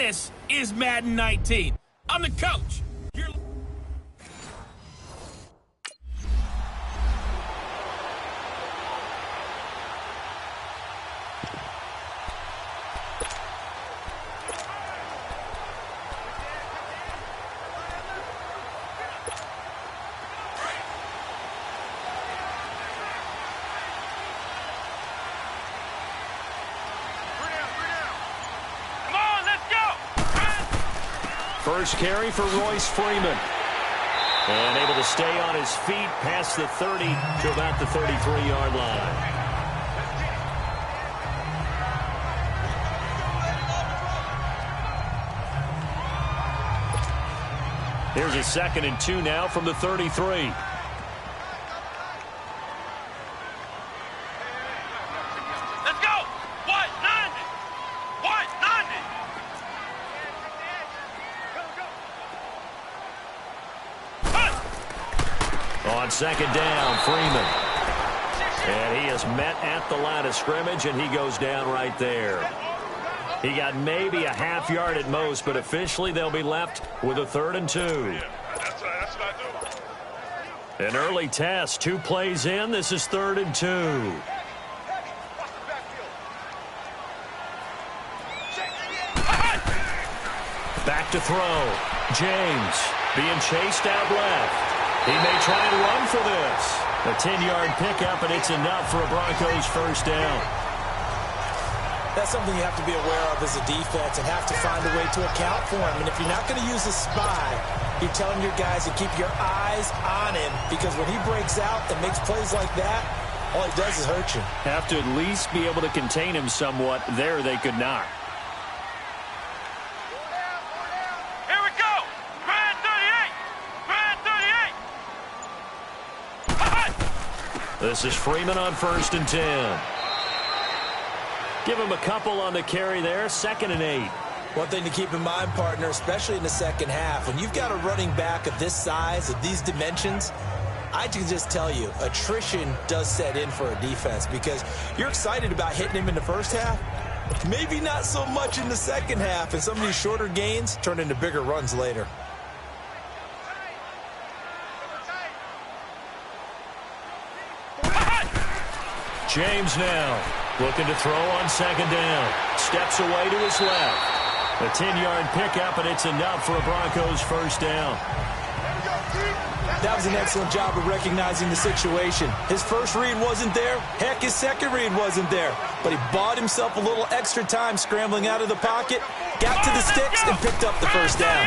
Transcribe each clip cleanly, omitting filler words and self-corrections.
This is Madden 19. I'm the coach. You're... First carry for Royce Freeman. And able to stay on his feet past the 30 to about the 33-yard line. Here's a 2nd and 2 now from the 33. On 2nd down, Freeman. And he is met at the line of scrimmage, and he goes down right there. He got maybe a half yard at most, but officially they'll be left with a 3rd and 2. An early test, 2 plays in. This is 3rd and 2. Back to throw. James being chased out left. He may try and run for this. A 10-yard pickup, and it's enough for a Broncos first down. That's something you have to be aware of as a defense and have to find a way to account for him. And if you're not going to use a spy, you're telling your guys to keep your eyes on him, because when he breaks out and makes plays like that, all he does is hurt you. Have to at least be able to contain him somewhat. There they could not. This is Freeman on 1st and 10. Give him a couple on the carry there. 2nd and 8. One thing to keep in mind, partner, especially in the second half, when you've got a running back of this size, of these dimensions, I can just tell you, attrition does set in for a defense, because you're excited about hitting him in the first half. Maybe not so much in the second half, and some of these shorter gains turn into bigger runs later. James now looking to throw on 2nd down. Steps away to his left. A 10-yard pickup, and it's enough for a Broncos first down. That was an excellent job of recognizing the situation. His first read wasn't there. Heck, his second read wasn't there. But he bought himself a little extra time scrambling out of the pocket, got to the sticks, and picked up the first down.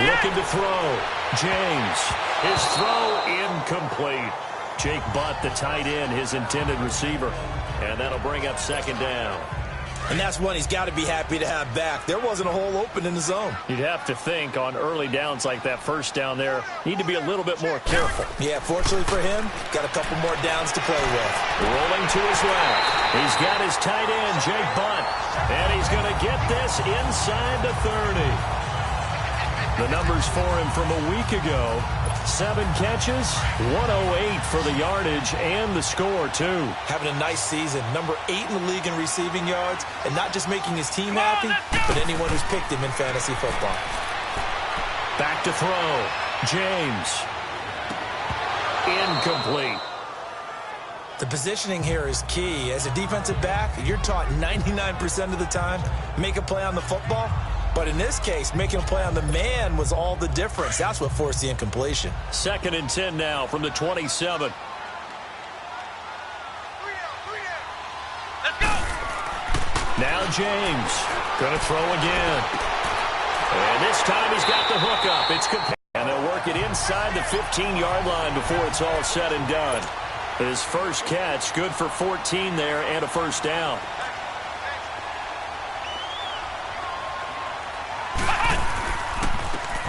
Looking to throw. James. His throw incomplete. Jake Butt, the tight end, his intended receiver. And that'll bring up 2nd down. And that's one he's got to be happy to have back. There wasn't a hole open in the zone. You'd have to think on early downs like that, first down there, need to be a little bit more careful. Yeah, fortunately for him, got a couple more downs to play with. Rolling to his left. He's got his tight end, Jake Butt. And he's going to get this inside the 30. The numbers for him from a week ago. 7 catches, 108 for the yardage, and the score, too. Having a nice season. Number 8 in the league in receiving yards, and not just making his team happy, but anyone who's picked him in fantasy football. Back to throw. James. Incomplete. The positioning here is key. As a defensive back, you're taught 99% of the time, make a play on the football. But in this case, making a play on the man was all the difference. That's what forced the incompletion. 2nd and 10 now from the 27. Let's go. Now James going to throw again. And this time he's got the hook up. It's complete. And they'll work it inside the 15-yard line before it's all said and done. His first catch, good for 14 there and a first down.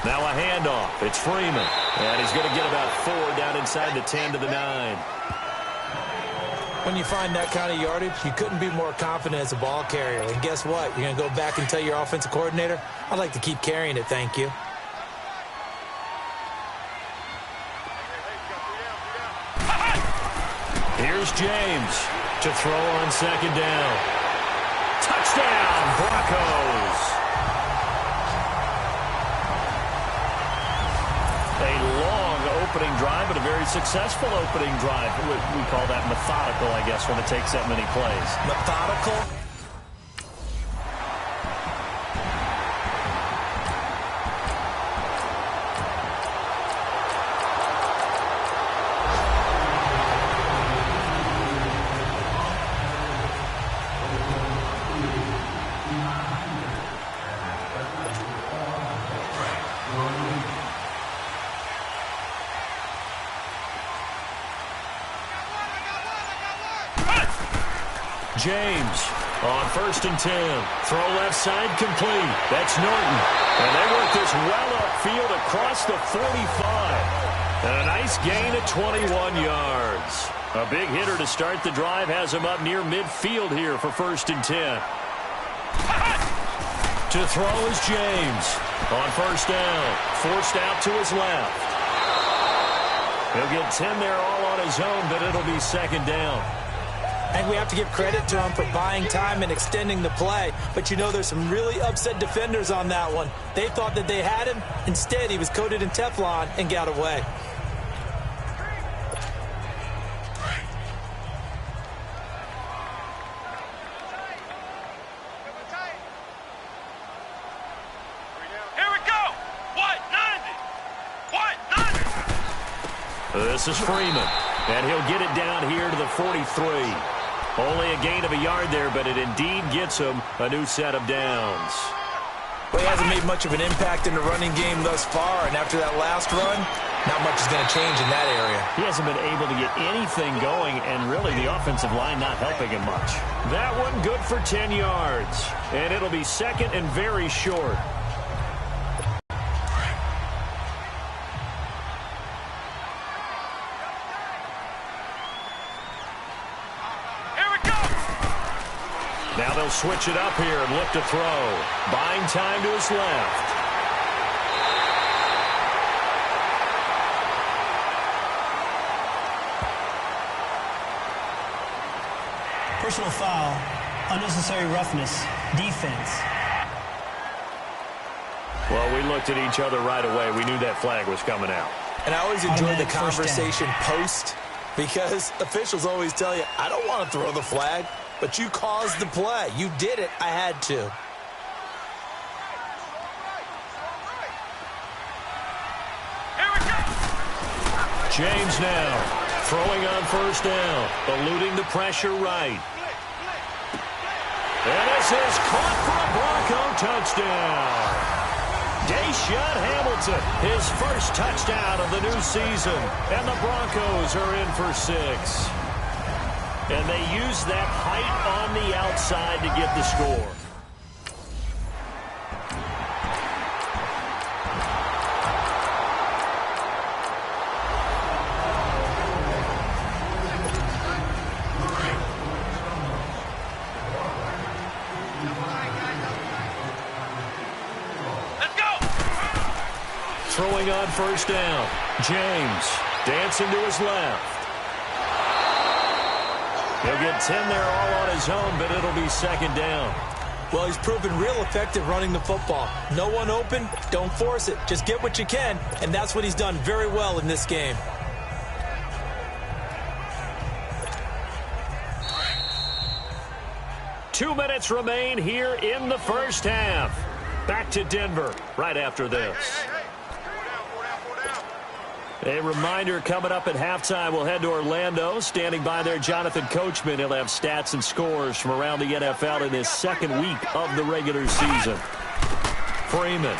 Now a handoff. It's Freeman. And he's going to get about 4 down inside the 10 to the 9. When you find that kind of yardage, you couldn't be more confident as a ball carrier. And guess what? You're going to go back and tell your offensive coordinator, I'd like to keep carrying it, thank you. Here's James to throw on 2nd down. Touchdown, Broncos. opening drive, but a very successful opening drive. We call that methodical, I guess, when it takes that many plays. Methodical? James on 1st and 10. Throw left side complete. That's Norton. And they work this well upfield across the 45. And a nice gain of 21 yards. A big hitter to start the drive has him up near midfield here for 1st and 10. To throw is James. On 1st down. Forced out to his left. He'll get 10 there all on his own, but it'll be 2nd down. I think we have to give credit to him for buying time and extending the play. But, you know, there's some really upset defenders on that one. They thought that they had him. Instead, he was coated in Teflon and got away. Here we go. What? 90. This is Freeman. And he'll get it down here to the 43. Only a gain of a yard there, but it indeed gets him a new set of downs. Well, he hasn't made much of an impact in the running game thus far, and after that last run, not much is going to change in that area. He hasn't been able to get anything going, and really the offensive line not helping him much. That one good for 10 yards, and it'll be 2nd and very short. Now they'll switch it up here and look to throw. Buying time to his left. Personal foul, unnecessary roughness, defense. Well, we looked at each other right away. We knew that flag was coming out. And I always enjoy the conversation post, because officials always tell you, I don't want to throw the flag. But you caused the play. You did it. I had to. Here we go. James now throwing on 1st down, eluding the pressure right. And this is caught for a Bronco touchdown. Deshaun Hamilton, his first touchdown of the new season. And the Broncos are in for 6. And they use that height on the outside to get the score. Let's go. Throwing on 1st down. James dancing to his left. He'll get 10 there all on his own, but it'll be 2nd down. Well, he's proven real effective running the football. No one open, don't force it. Just get what you can, and that's what he's done very well in this game. Two minutes remain here in the 1st half. Back to Denver right after this. A reminder, coming up at halftime, we'll head to Orlando. Standing by there, Jonathan Coachman. He'll have stats and scores from around the NFL in his 2nd week of the regular season. Freeman.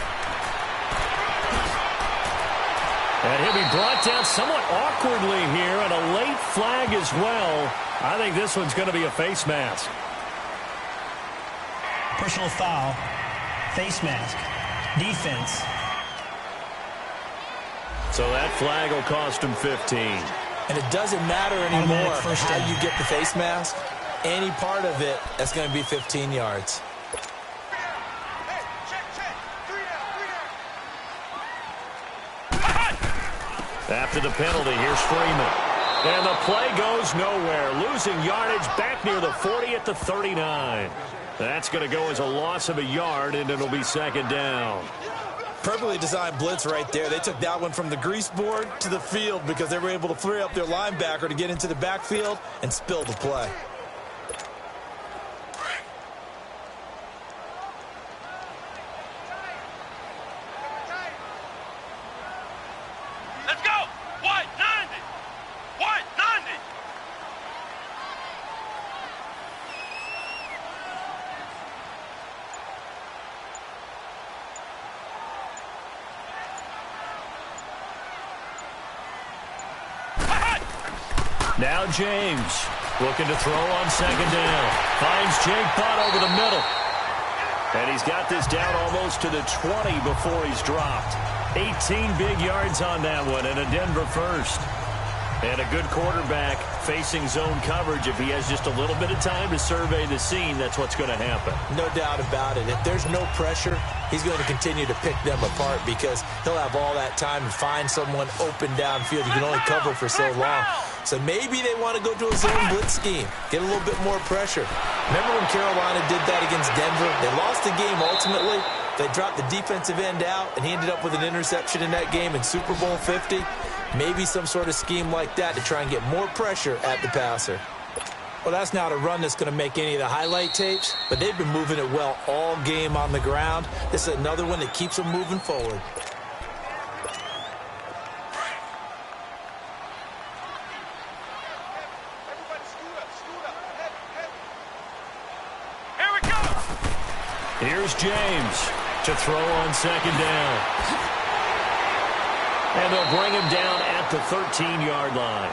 And he'll be brought down somewhat awkwardly here, and a late flag as well. I think this one's going to be a face mask. Personal foul, face mask, defense. So that flag will cost him 15. And it doesn't matter anymore how you get the face mask. Any part of it, that's going to be 15 yards. After the penalty, here's Freeman. And the play goes nowhere. Losing yardage back near the 40 at the 39. That's going to go as a loss of a yard, and it'll be 2nd down. Perfectly designed blitz right there. They took that one from the grease board to the field because they were able to free up their linebacker to get into the backfield and spill the play. Let's go! White 90! White 90! Now James looking to throw on second down. Finds Jake Butt over the middle. And he's got this down almost to the 20 before he's dropped. 18 big yards on that one and a Denver first. And a good quarterback facing zone coverage. If he has just a little bit of time to survey the scene, that's what's going to happen. No doubt about it. If there's no pressure, he's going to continue to pick them apart because he'll have all that time to find someone open downfield. You can only cover for so long. So maybe they want to go to a zone blitz scheme, get a little bit more pressure. Remember when Carolina did that against Denver? They lost the game ultimately. They dropped the defensive end out, and he ended up with an interception in that game in Super Bowl 50. Maybe some sort of scheme like that to try and get more pressure at the passer. Well, that's not a run that's going to make any of the highlight tapes, but they've been moving it well all game on the ground. This is another one that keeps them moving forward. Here we go! Here's James to throw on second down. And they'll bring him down at the 13-yard line.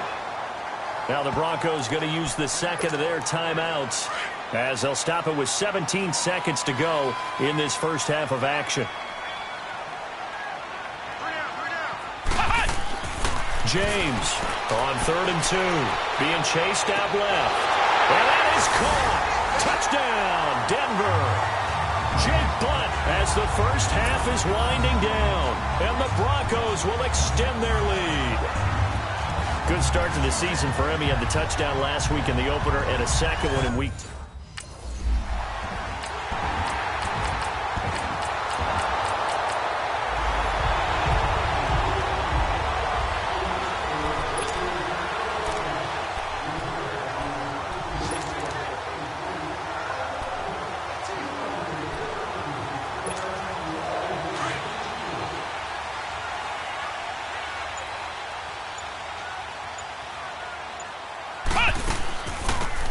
Now the Broncos going to use the second of their timeouts as they'll stop it with 17 seconds to go in this first half of action. James on 3rd and 2, being chased out left. And that is caught. Touchdown, Denver. Jake Butt as the first half is winding down, and the Broncos will extend their lead. Good start to the season for him. He had the touchdown last week in the opener and a second one in week 2.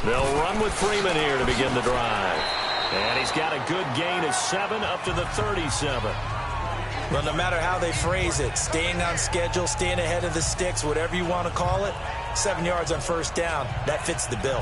They'll run with Freeman here to begin the drive. And he's got a good gain of 7 up to the 37. Well, no matter how they phrase it, staying on schedule, staying ahead of the sticks, whatever you want to call it, 7 yards on first down, that fits the bill.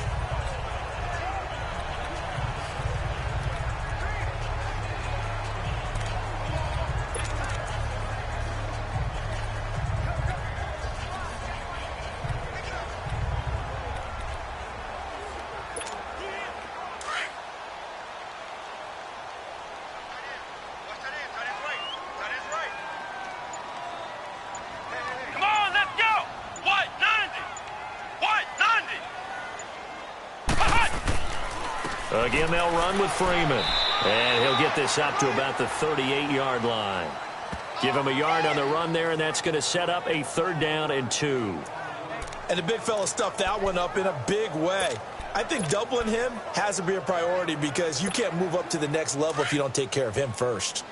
Again, they'll run with Freeman. And he'll get this up to about the 38-yard line. Give him a yard on the run there, and that's going to set up a 3rd down and 2. And the big fella stuffed that one up in a big way. I think doubling him has to be a priority because you can't move up to the next level if you don't take care of him first.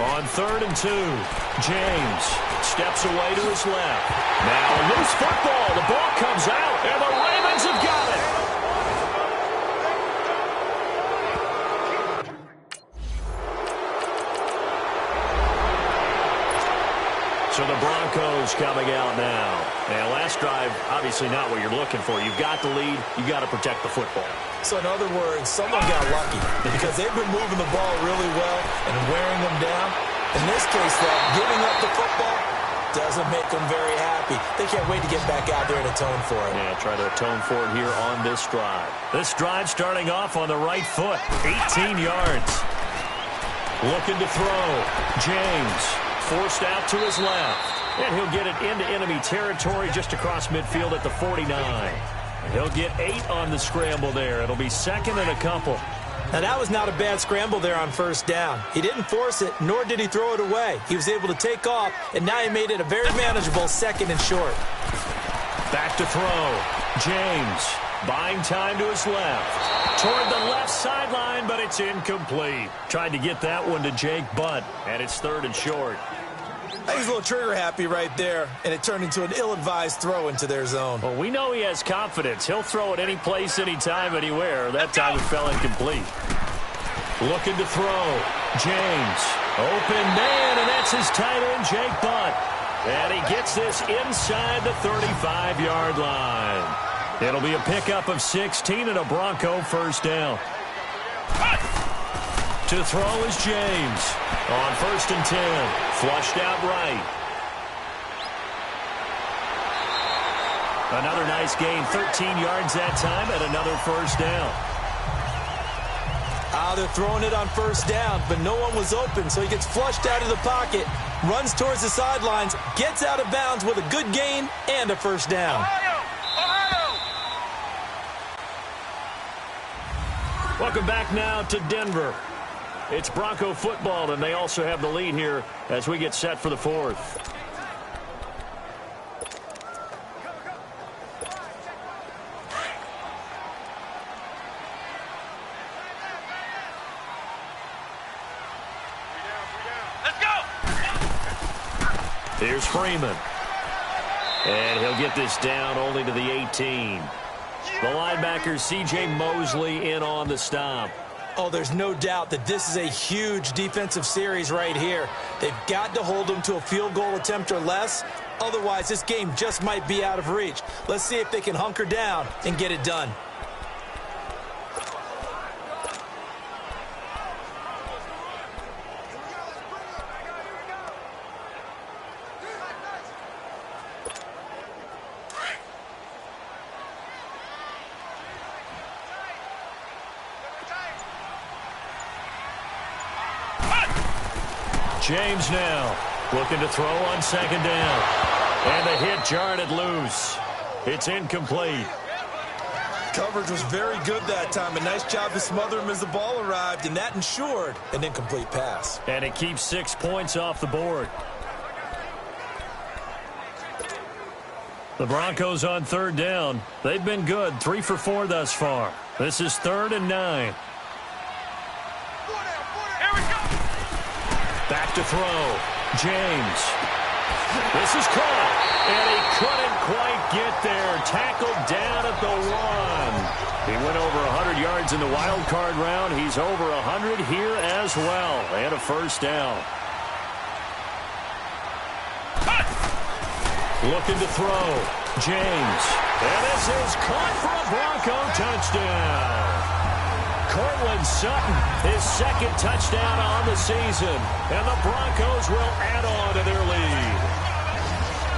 On 3rd and 2, James steps away to his left. Now a loose football. The ball comes out, and the Ravens have got it. So the Broncos coming out now. And last drive, obviously not what you're looking for. You've got the lead. You've got to protect the football. So in other words, someone got lucky because they've been moving the ball really well and wearing them down. In this case, though, giving up the football doesn't make them very happy. They can't wait to get back out there and atone for it. Yeah, try to atone for it here on this drive. This drive starting off on the right foot, 18 yards. Looking to throw. James forced out to his left. And he'll get it into enemy territory just across midfield at the 49. And he'll get 8 on the scramble there. It'll be second and a couple. Now, that was not a bad scramble there on first down. He didn't force it, nor did he throw it away. He was able to take off, and now he made it a very manageable second and short. Back to throw. James buying time to his left. Toward the left sideline, but it's incomplete. Tried to get that one to Jake Butt, and it's third and short. I think he's a little trigger happy right there, and it turned into an ill-advised throw into their zone. Well, we know he has confidence. He'll throw it any place, anytime, anywhere. That time it fell incomplete. Looking to throw. James. Open man, and that's his tight end, Jake Butt. And he gets this inside the 35-yard line. It'll be a pickup of 16 and a Bronco first down. To throw is James. On first and 10. Flushed out right. Another nice gain. 13 yards that time and another first down. They're throwing it on first down, but no one was open, so he gets flushed out of the pocket, runs towards the sidelines, gets out of bounds with a good gain and a first down. Welcome back now to Denver. It's Bronco football, and they also have the lead here as we get set for the fourth. Let's go! Here's Freeman. And he'll get this down only to the 18. The linebacker, C.J. Mosley, in on the stop. Oh, there's no doubt that this is a huge defensive series right here. They've got to hold them to a field goal attempt or less. Otherwise, this game just might be out of reach. Let's see if they can hunker down and get it done. James now looking to throw on second down. And the hit jarred it loose. It's incomplete. Coverage was very good that time. A nice job to smother him as the ball arrived, and that ensured an incomplete pass. And it keeps 6 points off the board. The Broncos on third down. They've been good, 3 for 4 thus far. This is 3rd and 9. Back to throw. James. This is caught. And he couldn't quite get there. Tackled down at the 1. He went over 100 yards in the wild card round. He's over 100 here as well. And a first down. Looking to throw. James. And this is caught for a Bronco touchdown. Cortland Sutton, his second touchdown on the season. And the Broncos will add on to their lead.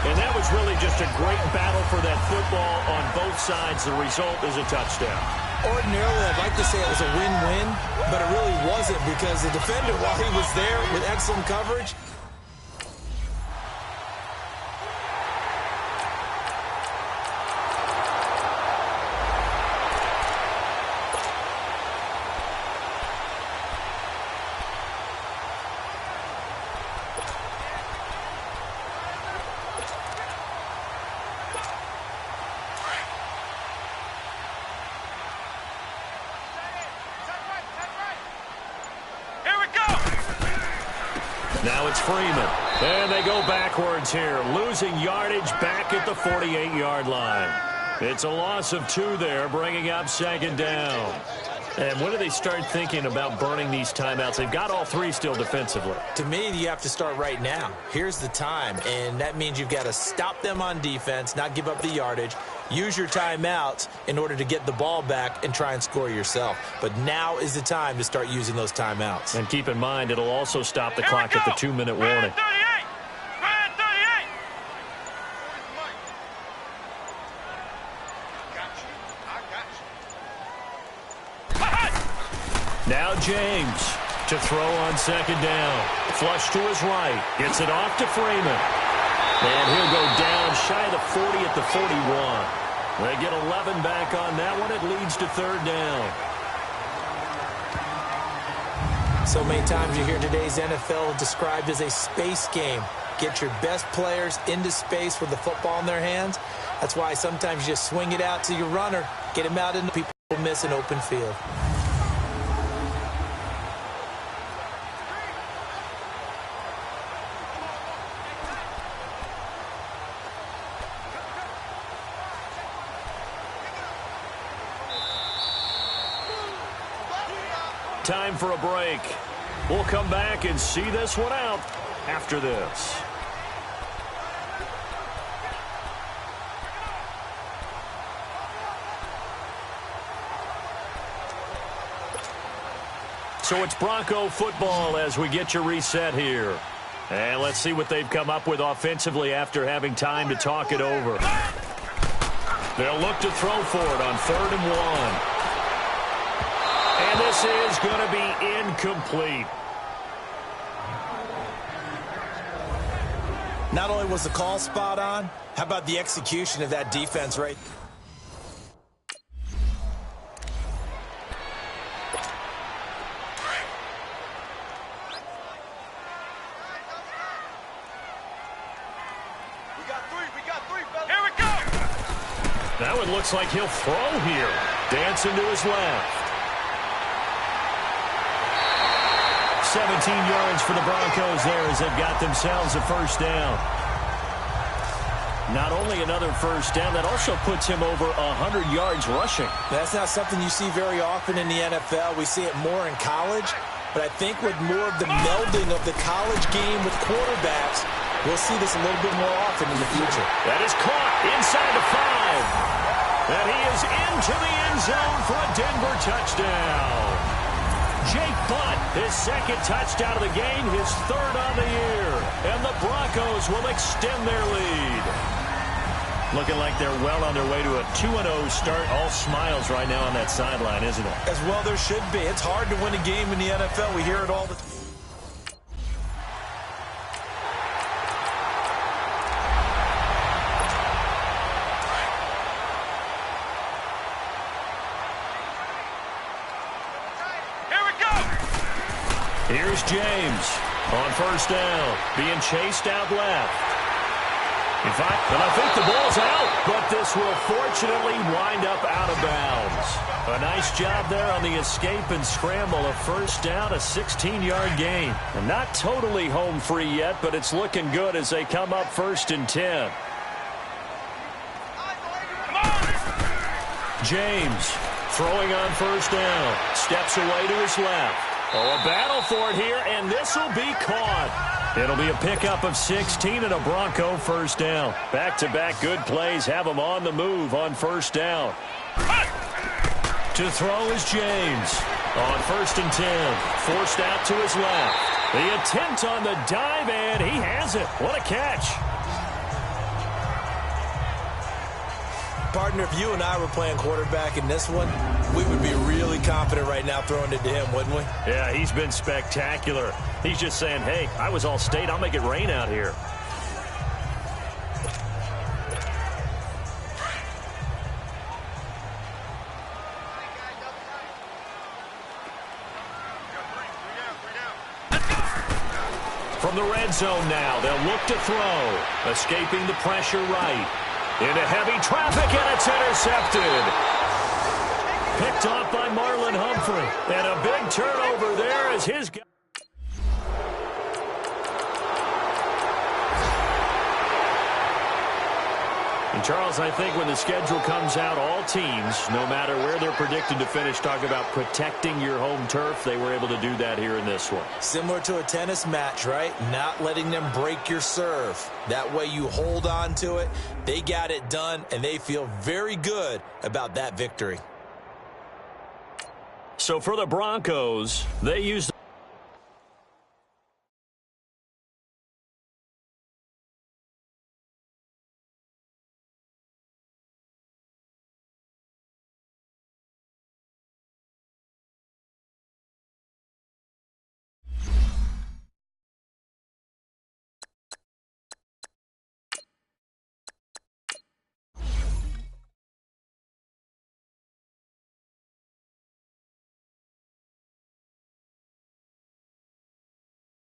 And that was really just a great battle for that football on both sides. The result is a touchdown. Ordinarily, I'd like to say it was a win-win, but it really wasn't because the defender, while he was there with excellent coverage, now it's Freeman. And they go backwards here, losing yardage back at the 48-yard line. It's a loss of 2 there, bringing up second down. And when do they start thinking about burning these timeouts? They've got all 3 still defensively. to me, you have to start right now. Here's the time, and that means you've got to stop them on defense, not give up the yardage, use your timeouts in order to get the ball back and try and score yourself. But now is the time to start using those timeouts. And keep in mind, it'll also stop the clock at the 2-minute warning. Now James To throw on second down. Flush to his right. Gets it off to Freeman. And he'll go down shy of the 40 at the 41. They get 11 back on that one. It leads to third down. So many times you hear today's NFL described as a space game. Get your best players into space with the football in their hands. That's why sometimes you just swing it out to your runner, get him out, and people miss an open field. Time for a break. We'll come back and see this one out after this. So it's Bronco football as we get you reset here. And let's see what they've come up with offensively after having time to talk it over. They'll look to throw for it on 3rd and 1. And this is going to be incomplete. Not only was the call spot on, how about the execution of that defense right? Here we go! That one looks like he'll throw here. Dancing to his left. 17 yards for the Broncos there as they've got themselves a first down. Not only another first down, that also puts him over 100 yards rushing. That's not something you see very often in the NFL. We see it more in college, but I think with more of the melding of the college game with quarterbacks, we'll see this a little bit more often in the future. That is caught inside the 5. And he is into the end zone for a Denver touchdown. Jake Butt, his second touchdown of the game, his 3rd on the year. And the Broncos will extend their lead. Looking like they're well on their way to a 2-0 start. All smiles right now on that sideline, isn't it? As well there should be. It's hard to win a game in the NFL. We hear it all the time. Here's James on first down, being chased out left. And I think the ball's out, but this will fortunately wind up out of bounds. A nice job there on the escape and scramble. A first down, a 16-yard gain. And not totally home free yet, but it's looking good as they come up 1st and 10. James throwing on first down, steps away to his left. Oh, a battle for it here, and this will be caught. It'll be a pickup of 16 and a Bronco first down. Back-to-back good plays have them on the move on first down. To throw is James. On 1st and 10, forced out to his left. The attempt on the dive, and he has it. What a catch. Partner, if you and I were playing quarterback in this one, we would be really confident right now throwing it to him, wouldn't we? Yeah, he's been spectacular. He's just saying, hey, I was all state. I'll make it rain out here. From the red zone now, they'll look to throw. Escaping the pressure right. Into heavy traffic, and it's intercepted. Picked off by Marlon Humphrey. And a big turnover there as his guy. And Charles, I think when the schedule comes out, all teams, no matter where they're predicted to finish, talk about protecting your home turf. They were able to do that here in this one. Similar to a tennis match, right? Not letting them break your serve. That way you hold on to it. They got it done, and they feel very good about that victory. So for the Broncos, they used